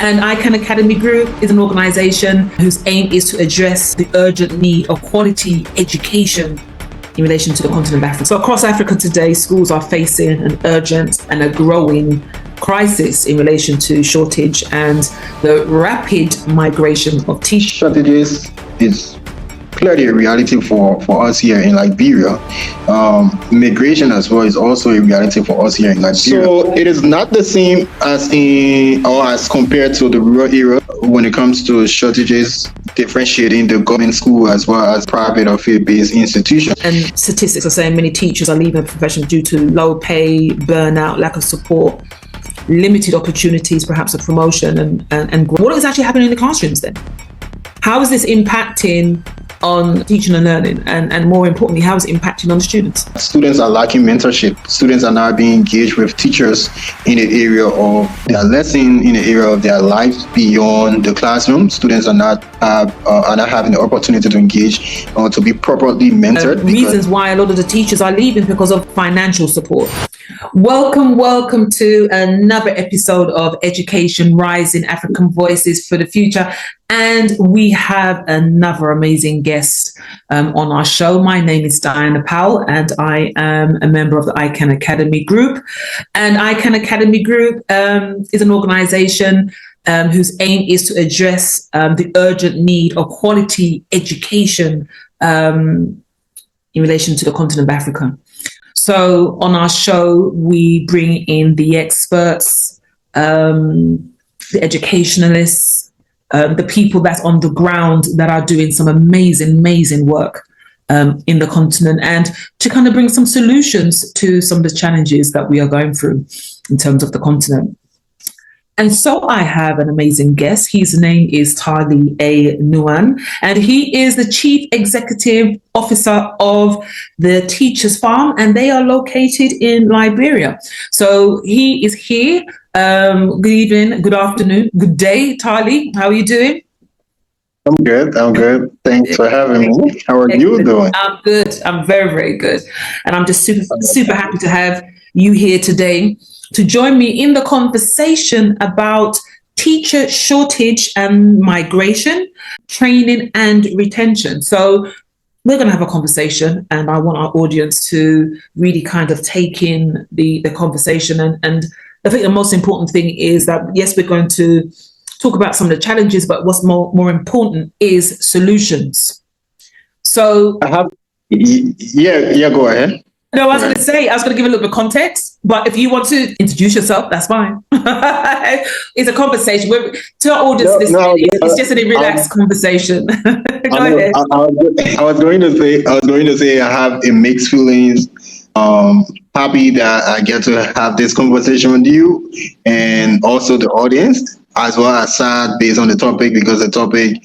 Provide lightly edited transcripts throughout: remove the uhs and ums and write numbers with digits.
And ICANN Academy Group is an organization whose aim is to address the urgent need of quality education in relation to the continent of Africa. So across Africa today, schools are facing an urgent and a growing crisis in relation to shortage and the rapid migration of teachers. Shortages is clearly a reality for us here in Liberia. Migration as well is also a reality for us here in Liberia. So it is not the same as as compared to the rural area when it comes to shortages, differentiating the government school as well as private or field-based institutions. And statistics are saying many teachers are leaving the profession due to low pay, burnout, lack of support, limited opportunities perhaps of promotion and what is actually happening in the classrooms then? How is this impacting on teaching and learning, and more importantly, how is it impacting on the students? Students are lacking mentorship. Students are not being engaged with teachers in the area of their lesson, in the area of their lives beyond the classroom. Students are not having the opportunity to engage or to be properly mentored. Reasons why a lot of the teachers are leaving because of financial support. Welcome to another episode of Education Rising African Voices for the Future. And we have another amazing guest on our show. My name is Diana Powell, and I am a member of the ICANN Academy Group. And ICANN Academy Group is an organization whose aim is to address the urgent need of quality education in relation to the continent of Africa. So on our show, we bring in the experts, the educationalists, the people that's on the ground that are doing some amazing work in the continent, and to kind of bring some solutions to some of the challenges that we are going through in terms of the continent. And so I have an amazing guest. His name is Tarlee Nuahn, and he is the Chief Executive Officer of the Teachers Farm, and they are located in Liberia. So he is here. Good evening, good afternoon, good day, Tarlee. How are you doing? I'm good. Thanks for having me. How are you doing? I'm good. I'm very good. And I'm just super happy to have you here today to join me in the conversation about teacher shortage and migration, training and retention. So we're going to have a conversation, and I want our audience to really kind of take in the conversation. And I think the most important thing is that, yes, we're going to talk about some of the challenges, but what's more important is solutions. So go ahead. No, I was going to give a little bit of context, but if you want to introduce yourself, that's fine. It's a conversation. To our audience, it's just a relaxed conversation. Go ahead. I was going to say I have a mixed feelings. Happy that I get to have this conversation with you and also the audience, as well as sad based on the topic, because the topic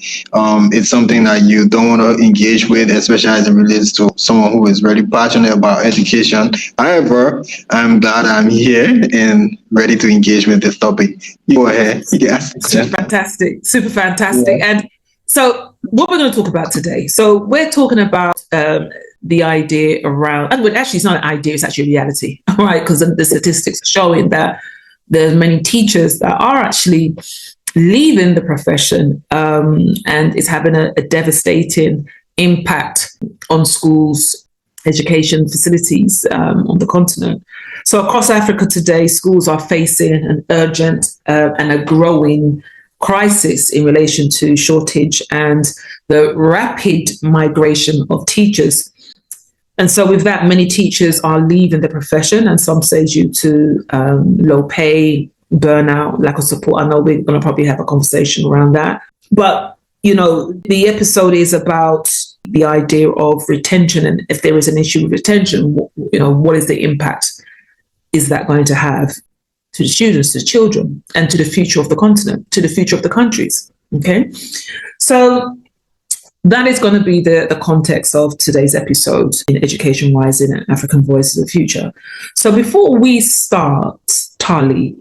is something that you don't want to engage with, especially as it relates to someone who is really passionate about education. However, I'm glad I'm here and ready to engage with this topic. Go ahead. Yes. Super fantastic. Yeah. And so what we're going to talk about today. So we're talking about the idea around, and actually it's not an idea, it's actually a reality, right? Because the statistics are showing that there's many teachers that are actually leaving the profession, and it's having a devastating impact on schools, education facilities on the continent. So across Africa today, schools are facing an urgent and a growing crisis in relation to shortage and the rapid migration of teachers. And so with that, many teachers are leaving the profession, and some say due to low pay, burnout, lack of support. I know we're going to probably have a conversation around that. But, the episode is about the idea of retention, and if there is an issue with retention, what is the impact is that going to have to the students, to the children, and to the future of the continent, to the future of the countries. Okay, so that is going to be the context of today's episode in Education Rising and African Voices of the Future. So before we start, Tarlee,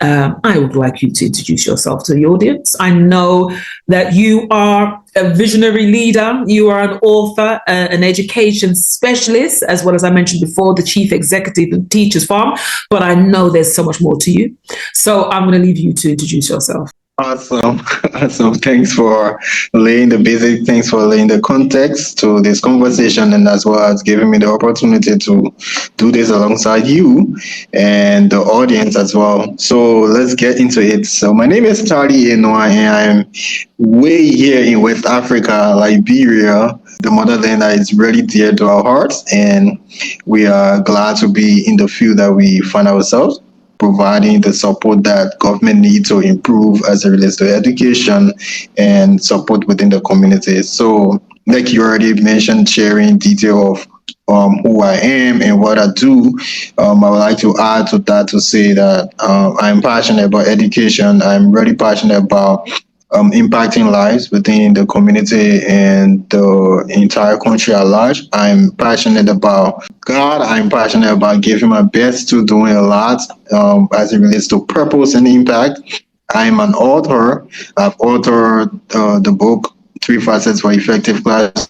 I would like you to introduce yourself to the audience. I know that you are a visionary leader, you are an author, an education specialist, as well as I mentioned before, the chief executive of Teachers Farm, but I know there's so much more to you. So I'm going to leave you to introduce yourself. Awesome. Awesome. Thanks for laying the basic, thanks for laying the context to this conversation, and as well as giving me the opportunity to do this alongside you and the audience as well. So let's get into it. So my name is Tarlee, and I'm way here in West Africa, Liberia, the motherland that is really dear to our hearts, and we are glad to be in the field that we find ourselves, providing the support that government needs to improve as it relates to education and support within the community. So, like you already mentioned, sharing detail of who I am and what I do, I would like to add to that to say that I'm passionate about education. I'm really passionate about impacting lives within the community and the entire country at large. I'm passionate about God. I'm passionate about giving my best to doing a lot as it relates to purpose and impact. I'm an author. I've authored the book Three Facets for Effective Class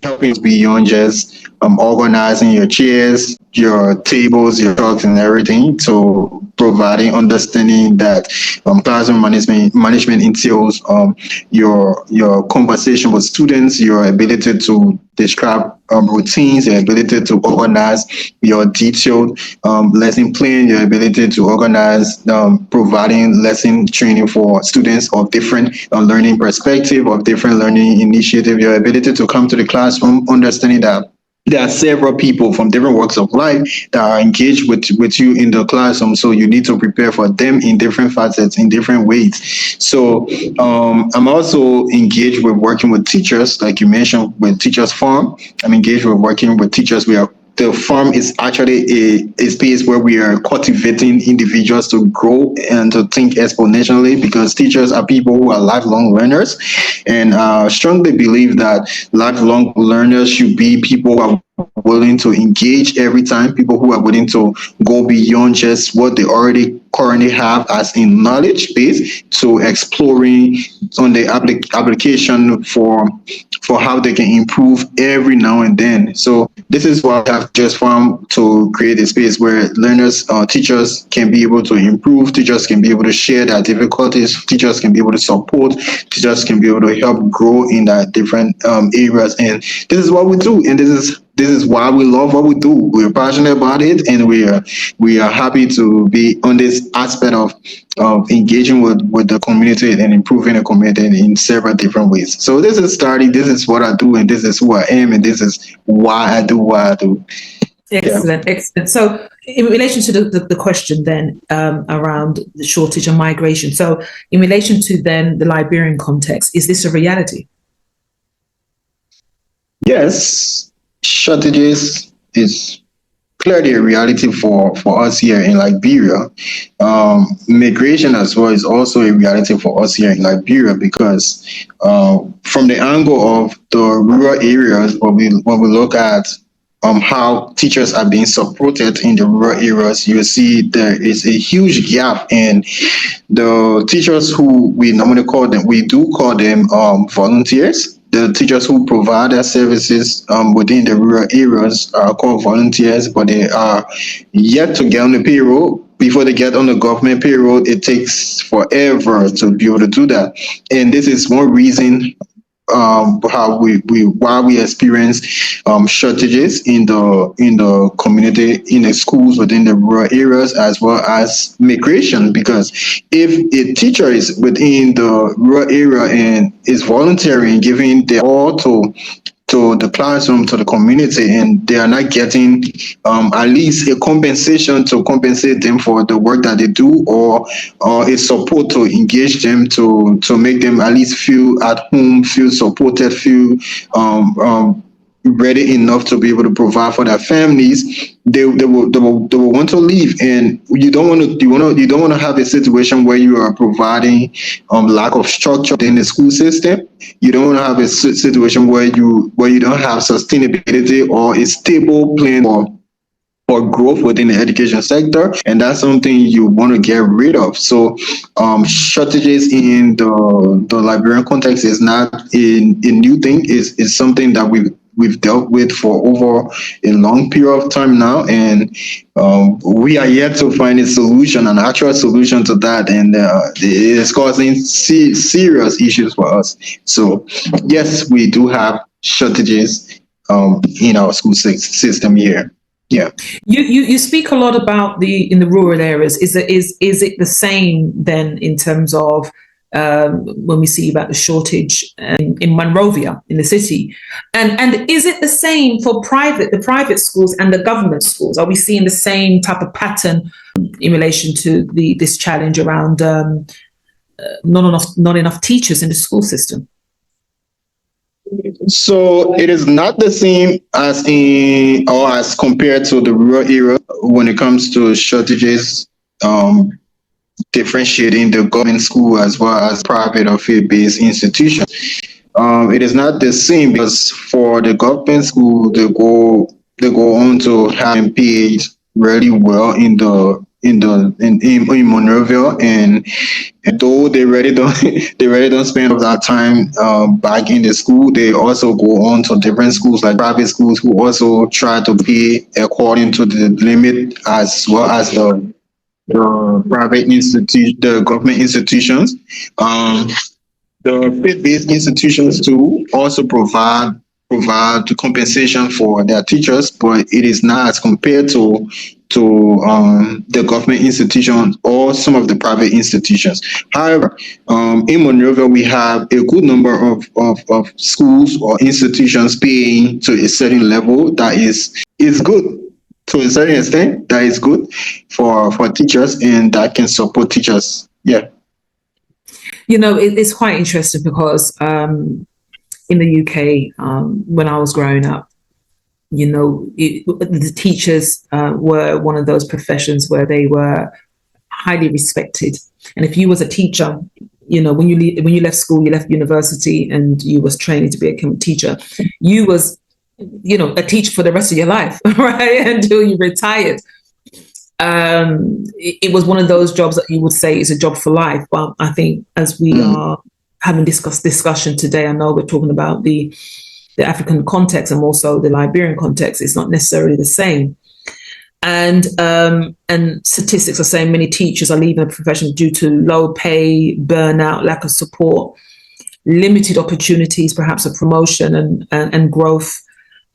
helping beyond just organizing your chairs, your tables, your talks, and everything. To providing understanding that classroom management entails your conversation with students, your ability to describe routines, your ability to organize your detailed lesson plan, your ability to organize providing lesson training for students of different learning perspective, of different learning initiative, your ability to come to the classroom understanding that there are several people from different walks of life that are engaged with you in the classroom. So you need to prepare for them in different facets, in different ways. So I'm also engaged with working with teachers, like you mentioned, with Teachers Farm. I'm engaged with working with teachers. The farm is actually a space where we are cultivating individuals to grow and to think exponentially, because teachers are people who are lifelong learners, and strongly believe that lifelong learners should be people who are willing to engage every time, people who are willing to go beyond just what they already currently have as in knowledge base, to exploring on the application for how they can improve every now and then. So this is what I've just found, to create a space where learners, teachers can be able to improve, teachers can be able to share their difficulties, teachers can be able to support, teachers can be able to help grow in that different areas. And this is what we do, and this is why we love what we do. We're passionate about it, and we are happy to be on this aspect of engaging with the community and improving the community in several different ways. So this is starting. This is what I do, and this is who I am, and this is why I do what I do. Excellent, yeah. Excellent. So, in relation to the question then around the shortage and migration, so in relation to then the Liberian context, is this a reality? Yes, shortages is clearly a reality for us here in Liberia. Migration as well is also a reality for us here in Liberia, because from the angle of the rural areas, when we look at how teachers are being supported in the rural areas, you see there is a huge gap in the teachers who we normally call them. We do call them volunteers. The teachers who provide their services within the rural areas are called volunteers, but they are yet to get on the payroll. Before they get on the government payroll, it takes forever to be able to do that. And this is one reason why we experience shortages in the community, in the schools within the rural areas, as well as migration. Because if a teacher is within the rural area and is volunteering, giving their all to the classroom, to the community, and they are not getting at least a compensation to compensate them for the work that they do, or a support to engage them, to make them at least feel at home, feel supported, feel ready enough to be able to provide for their families, they will want to leave. And you don't want to have a situation where you are providing lack of structure in the school system. You don't want to have a situation where you don't have sustainability or a stable plan for growth within the education sector, and that's something you want to get rid of. So shortages in the Liberian context is not a new thing. It's something that we've dealt with for over a long period of time now, and we are yet to find a solution, an actual solution to that, and it is causing serious issues for us. So yes, we do have shortages in our school system here. Yeah. You speak a lot about in the rural areas. Is it the same then in terms of when we see about the shortage in Monrovia in the city, and is it the same for the private schools and the government schools? Are we seeing the same type of pattern in relation to this challenge around not enough teachers in the school system? So it is not the same as as compared to the rural area when it comes to shortages, differentiating the government school as well as private or faith-based institutions. It is not the same because for the government school, they go on to have paid really well in Monrovia, and though they really don't spend all that time back in the school, they also go on to different schools like private schools who also try to pay according to the limit as well as the the government institutions. The faith-based institutions too also provide the compensation for their teachers, but it is not as compared to the government institutions or some of the private institutions. However, in Monrovia, we have a good number of schools or institutions paying to a certain level that is good. To a certain extent, that is good for teachers and that can support teachers. Yeah. It's quite interesting because in the UK, when I was growing up, the teachers were one of those professions where they were highly respected. And if you was a teacher, when you left school, you left university, and you was training to be a teacher, you was a teacher for the rest of your life, right? Until you retired. It was one of those jobs that you would say is a job for life. But I think as we are having discussion today, I know we're talking about the African context and also the Liberian context. It's not necessarily the same. And statistics are saying many teachers are leaving the profession due to low pay, burnout, lack of support, limited opportunities, perhaps of promotion and growth.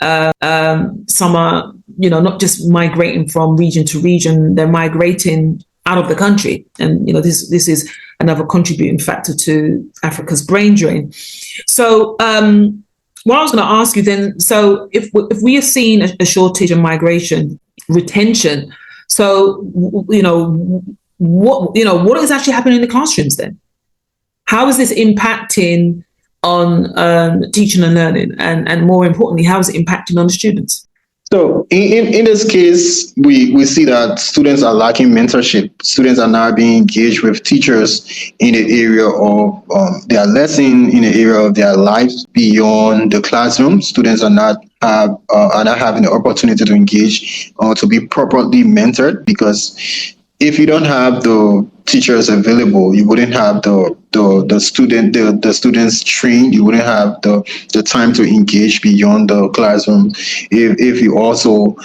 Some are, not just migrating from region to region, they're migrating out of the country. And, this is another contributing factor to Africa's brain drain. So what I was going to ask you then, so if we are seeing a shortage of migration, retention, so, what is actually happening in the classrooms then? How is this impacting on teaching and learning, and more importantly, how is it impacting on the students? So in this case, we see that students are lacking mentorship. Students are not being engaged with teachers in the area of their lesson, in the area of their lives beyond the classroom. Students are not having the opportunity to engage or to be properly mentored, because if you don't have the teachers available, you wouldn't have the students trained. You wouldn't have the time to engage beyond the classroom. If you also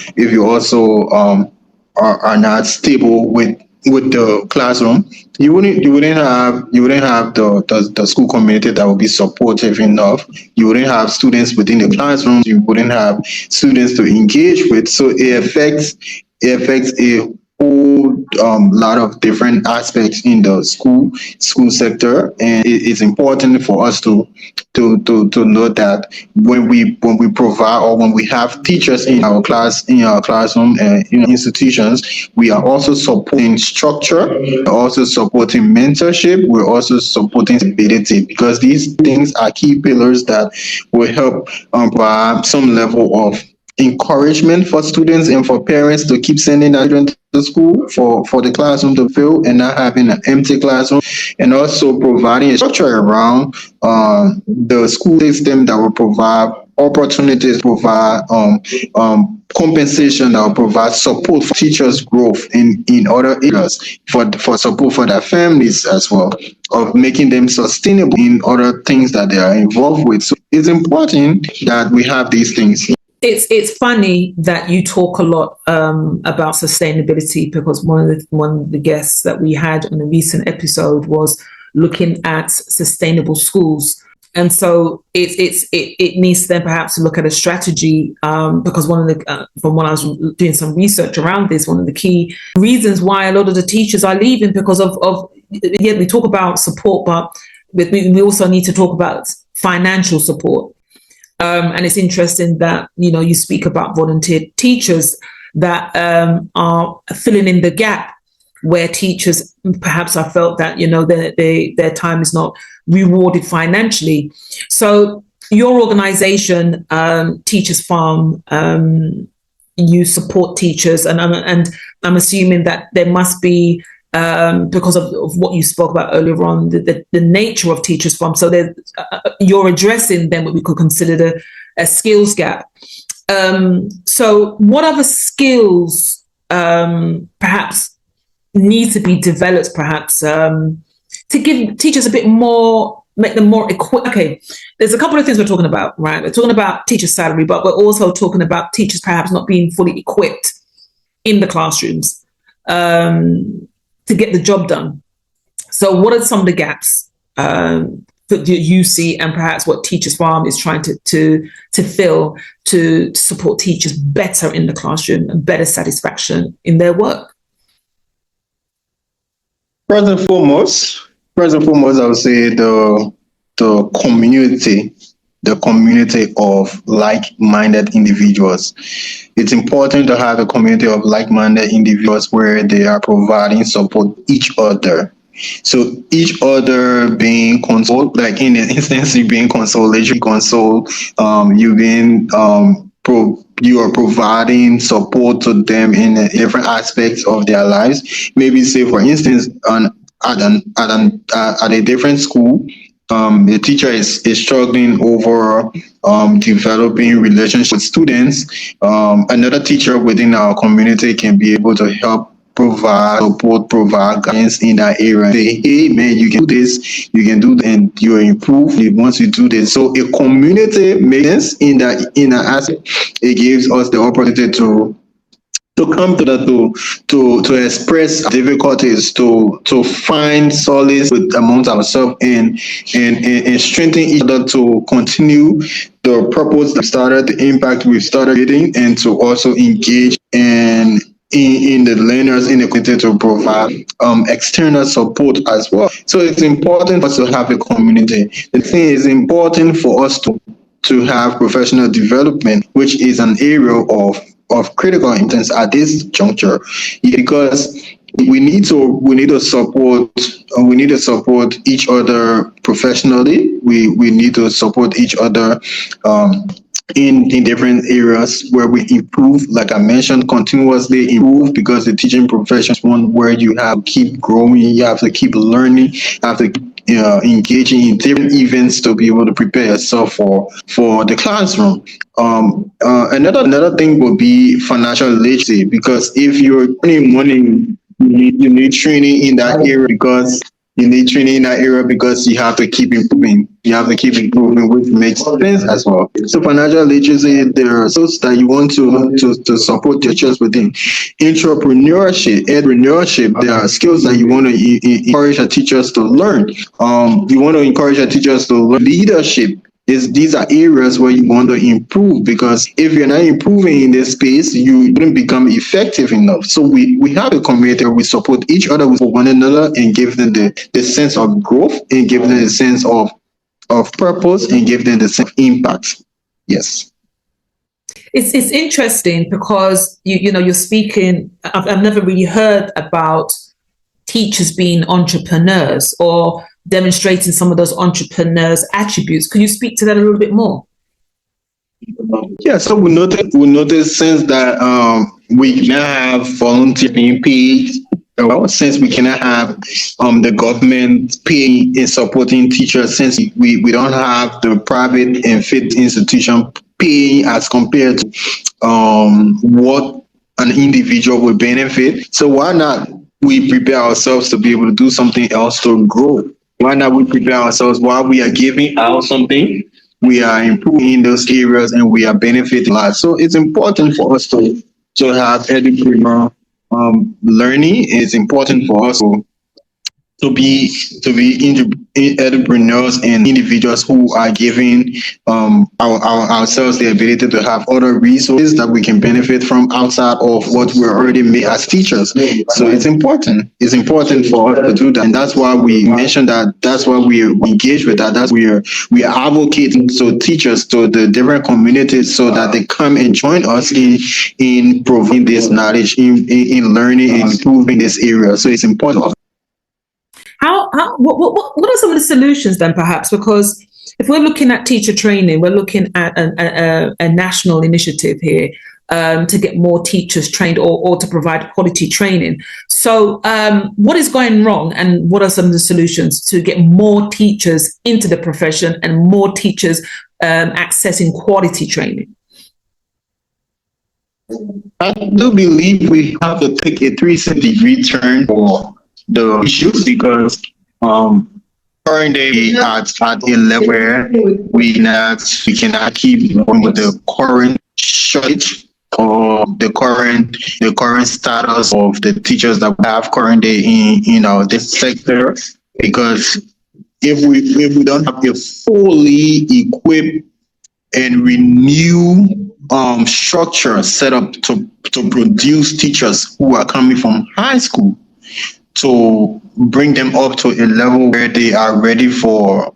are not stable with the classroom, you wouldn't have the school community that would be supportive enough. You wouldn't have students within the classroom. You wouldn't have students to engage with. So it affects a whole lot of different aspects in the school sector, and it's important for us to know that when we provide, or when we have teachers in our classroom and institutions, we are also supporting structure, we're also supporting mentorship, we're also supporting stability, because these things are key pillars that will help provide some level of encouragement for students and for parents to keep sending their children to school, for the classroom to fill and not having an empty classroom, and also providing a structure around the school system that will provide opportunities, provide compensation, that will provide support for teachers' growth in other areas, for support for their families as well, of making them sustainable in other things that they are involved with. So it's important that we have these things. It's funny that you talk a lot about sustainability, because one of the guests that we had on a recent episode was looking at sustainable schools. And so it needs then perhaps to look at a strategy, because one of the from when I was doing some research around this, one of the key reasons why a lot of the teachers are leaving, because of we talk about support, but we also need to talk about financial support. And it's interesting that you speak about volunteer teachers that are filling in the gap where teachers perhaps have felt that their time is not rewarded financially. So your organization, Teachers Farm, you support teachers, and I'm assuming that there must be, because of what you spoke about earlier on, the nature of Teachers Farm. So you're addressing then what we could consider a skills gap. So what other skills perhaps need to be developed, perhaps to give teachers a bit more, make them more equipped? Okay, there's a couple of things we're talking about, right? We're talking about teacher salary, but we're also talking about teachers perhaps not being fully equipped in the classrooms to get the job done. So what are some of the gaps that you see, and perhaps what Teachers Farm is trying to fill to support teachers better in the classroom and better satisfaction in their work? First and foremost, I would say the community of like-minded individuals. It's important to have a community of like-minded individuals where they are providing support each other. So each other being consoled, like in an instance, you being consoled, you are providing support to them in different aspects of their lives. Maybe say, for instance, at a different school, the teacher is struggling over developing relationships with students. Another teacher within our community can be able to help provide support, provide guidance in that area. Say, hey man, you can do this, you can do that, and you improve once you do this. So a community makes sense in that aspect. It gives us the opportunity to come to express difficulties, to find solace amongst ourselves, and strengthen each other to continue the purpose that started, the impact we started getting, and to also engage in the learners in the community to provide external support as well. So it's important for us to have a community. The thing is important for us to have professional development, which is an area of critical importance at this juncture, because we need to support each other professionally. We need to support each other in different areas where we improve, like I mentioned, continuously improve, because the teaching profession is one where you have to keep growing, you have to keep learning, you have to engaging in different events to be able to prepare yourself for the classroom. Another thing would be financial literacy, because if you're earning money, you need training in that area, because you have to keep improving. You have to keep improving, which makes sense as well. So financial literacy, there are skills that you want to support your church within. Entrepreneurship, there are skills that you want to encourage your teachers to learn. You want to encourage your teachers to learn leadership. These are areas where you want to improve, because if you're not improving in this space, you wouldn't become effective enough. So we have a community where we support each other with one another, and give them the sense of growth, and give them the sense of purpose, and give them the sense of impact. Yes. It's interesting because you're speaking. I've never really heard about teachers being entrepreneurs or demonstrating some of those entrepreneurs' attributes. Could you speak to that a little bit more? Yeah, so we notice since that we cannot have volunteer being paid. Well, since we cannot have the government paying and supporting teachers, since we don't have the private and faith institution pay as compared to what an individual would benefit. So why not we prepare ourselves to be able to do something else to grow? Why not we prepare ourselves while we are giving out something, we are improving in those areas and we are benefiting lives. So it's important for us to have entrepreneur learning. It's important for us to be entrepreneurs and individuals who are giving ourselves the ability to have other resources that we can benefit from outside of what we're already made as teachers. So it's important. It's important for us to do that, and that's why we mentioned that. That's why we engage with that. That's we are advocating so teachers to the different communities so that they come and join us in providing this knowledge, in learning and improving this area. So it's important. What are some of the solutions then, perhaps? Because if we're looking at teacher training, we're looking at a national initiative here to get more teachers trained or to provide quality training. So what is going wrong, and what are some of the solutions to get more teachers into the profession and more teachers accessing quality training? I do believe we have to take a 360-degree turn for the issues because current day at a level where we cannot keep going with the current shortage or the current status of the teachers that we have currently in this sector, because if we don't have a fully equipped and renew structure set up to produce teachers who are coming from high school, to bring them up to a level where they are ready for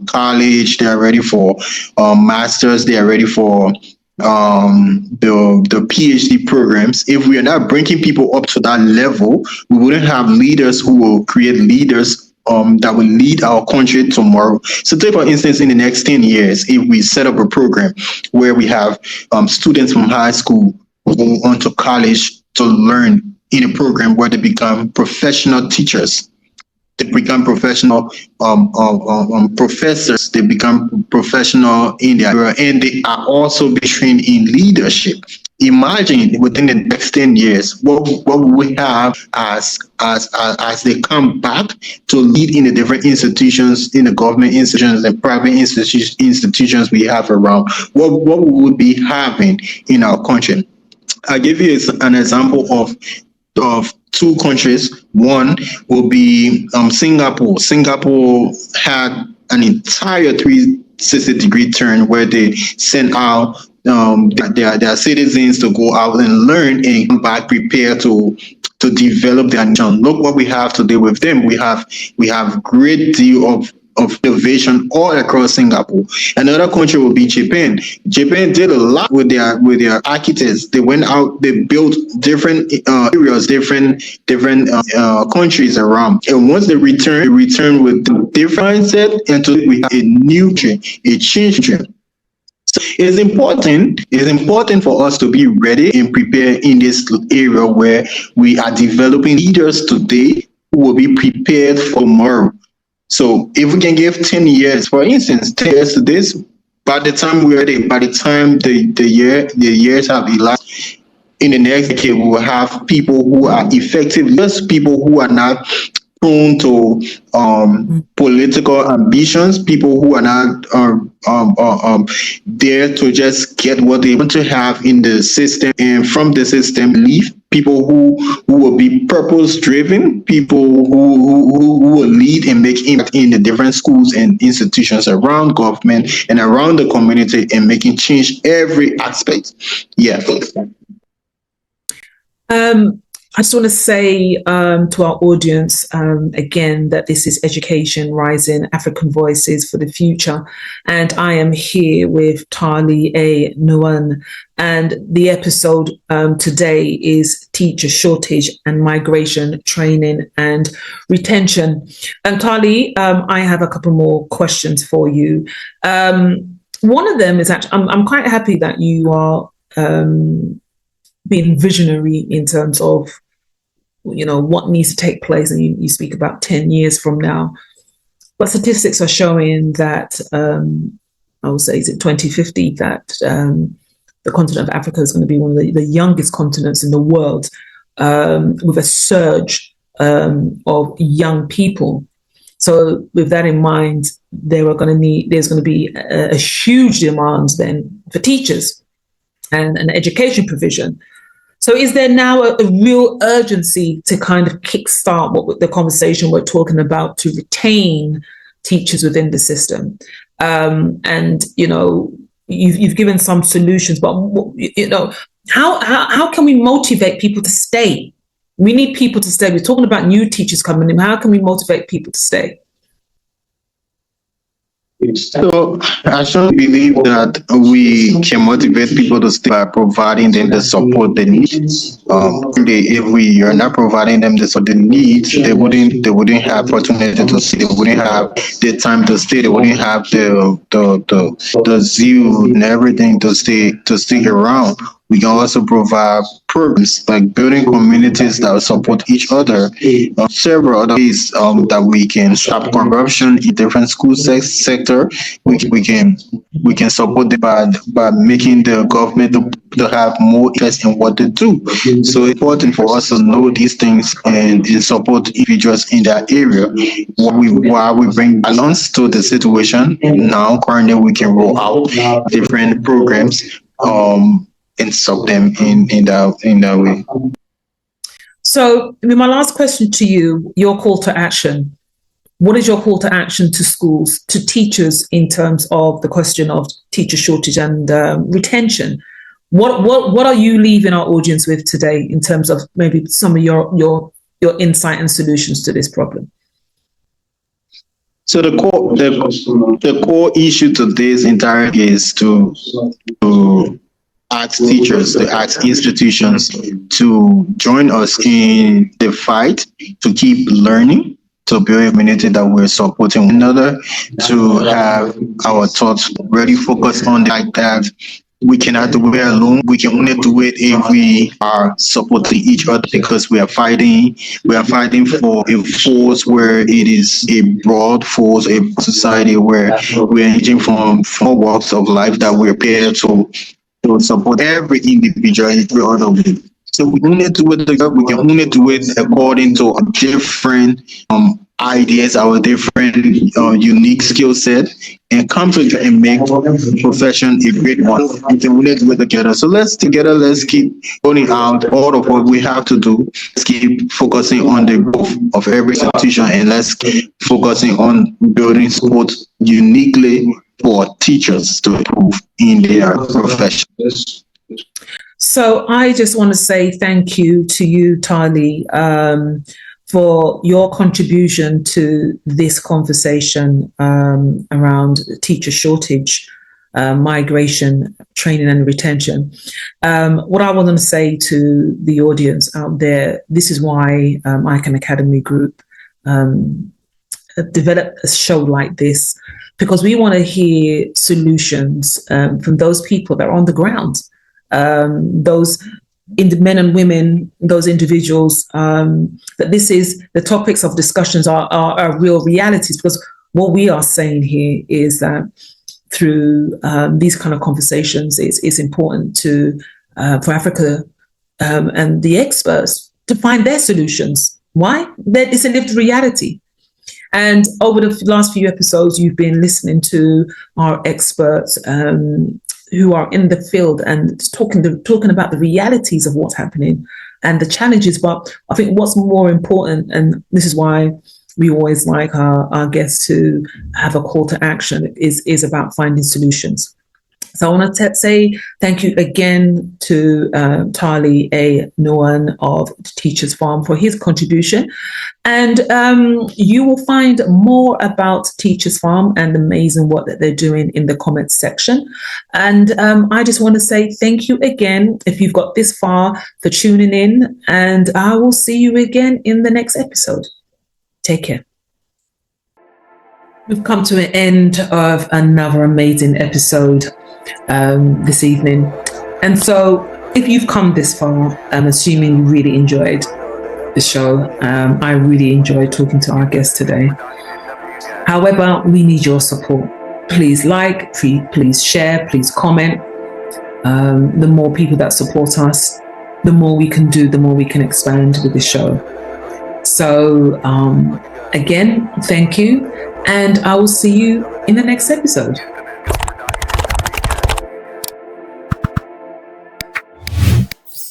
college, they are ready for masters, they are ready for the PhD programs. If we are not bringing people up to that level, we wouldn't have leaders who will create leaders that will lead our country tomorrow. So take for instance, in the next 10 years, if we set up a program where we have students from high school go on to college to learn in a program where they become professional teachers, they become professional professors, they become professional in their area, and they are also be trained in leadership. Imagine within the next 10 years, what we have as they come back to lead in the different institutions, in the government institutions and private institutions we have around, what we would be having in our country. I'll give you an example of two countries. One will be Singapore. Singapore had an entire 360-degree turn where they sent out their citizens to go out and learn and come back prepared to develop their nation. Look what we have today with them. We have great deal of innovation all across Singapore. Another country will be Japan. Japan did a lot with their architects. They went out, they built different areas, different countries around. And once they return with different mindset, and today we have a new trend, a change trend. So it's important for us to be ready and prepared in this area where we are developing leaders today who will be prepared for tomorrow. So if we can give 10 years, for instance, 10 years to this, by the time we're ready, by the time the years have elapsed, in the next decade, we will have people who are effective, just people who are not prone to political ambitions, people who are not there to just get what they want to have in the system and from the system leave. People who will be purpose driven, people who will lead and make impact in the different schools and institutions around government and around the community and making change every aspect. Yeah. I just want to say to our audience again that this is Education Rising African Voices for the Future, and I am here with Tarlee A. Nuahn, and the episode today is Teacher Shortage and Migration Training and Retention. And Tarlee, I have a couple more questions for you. One of them is actually, I'm quite happy that you are being visionary in terms of what needs to take place, and you speak about 10 years from now. But statistics are showing that I would say, is it 2050, that the continent of Africa is going to be one of the youngest continents in the world, with a surge of young people. So with that in mind, there's going to be a huge demand then for teachers and an education provision. So is there now a real urgency to kind of kickstart the conversation we're talking about to retain teachers within the system? And, you've given some solutions, but, how can we motivate people to stay? We need people to stay. We're talking about new teachers coming in. How can we motivate people to stay? So I strongly believe that we can motivate people to stay by providing them the support they need. If we are not providing them the support they need, they wouldn't have opportunity to stay. They wouldn't have the time to stay. They wouldn't have the zeal and everything to stay around. We can also provide programs like building communities that support each other. Several other ways that we can stop corruption in different school sector. We can support them by making the government to have more interest in what they do. So it's important for us to know these things and support individuals in that area. While we bring balance to the situation, now currently we can roll out different programs. And stop them in that way. So my last question to you, your call to action. What is your call to action to schools, to teachers, in terms of the question of teacher shortage and retention? What are you leaving our audience with today in terms of maybe some of your insight and solutions to this problem? So the core issue to this entire is to ask teachers, to ask institutions to join us in the fight to keep learning, to build a community that we're supporting one another, to have our thoughts really focused on the fact that we cannot do it alone. We can only do it if we are supporting each other, because we are fighting for a force where it is a broad force, a society where we're engaging from all walks of life that we're prepared to support every individual and every other way. So we only do it together. We can only do it according to different ideas, our different unique skill set, and come together and make profession a great one. We can only do it together. So let's keep going out all of what we have to do. Let's keep focusing on the growth of every institution, and let's keep focusing on building sport uniquely for teachers to improve in their profession. So I just want to say thank you to you, Tarlee, for your contribution to this conversation around teacher shortage, migration, training and retention. What I want to say to the audience out there, this is why Icon Academy Group developed a show like this, because we want to hear solutions from those people that are on the ground, those men and women, those individuals, that this is the topics of discussions are real realities. Because what we are saying here is that through these kind of conversations, it's important for Africa and the experts to find their solutions. Why? That it's a lived reality. And over the last few episodes, you've been listening to our experts who are in the field and talking about the realities of what's happening and the challenges. But I think what's more important, and this is why we always like our guests to have a call to action, is about finding solutions. So I want to say thank you again to Tarlee A. Nuahn of Teachers Farm for his contribution. And you will find more about Teachers Farm and the amazing work that they're doing in the comments section. And I just want to say thank you again, if you've got this far, for tuning in. And I will see you again in the next episode. Take care. We've come to an end of another amazing episode this evening. And so if you've come this far, I'm assuming you really enjoyed the show. I really enjoyed talking to our guest today. However, we need your support. Please like, please share, please comment. The more people that support us, the more we can do, the more we can expand with the show. So again, thank you. And I will see you in the next episode.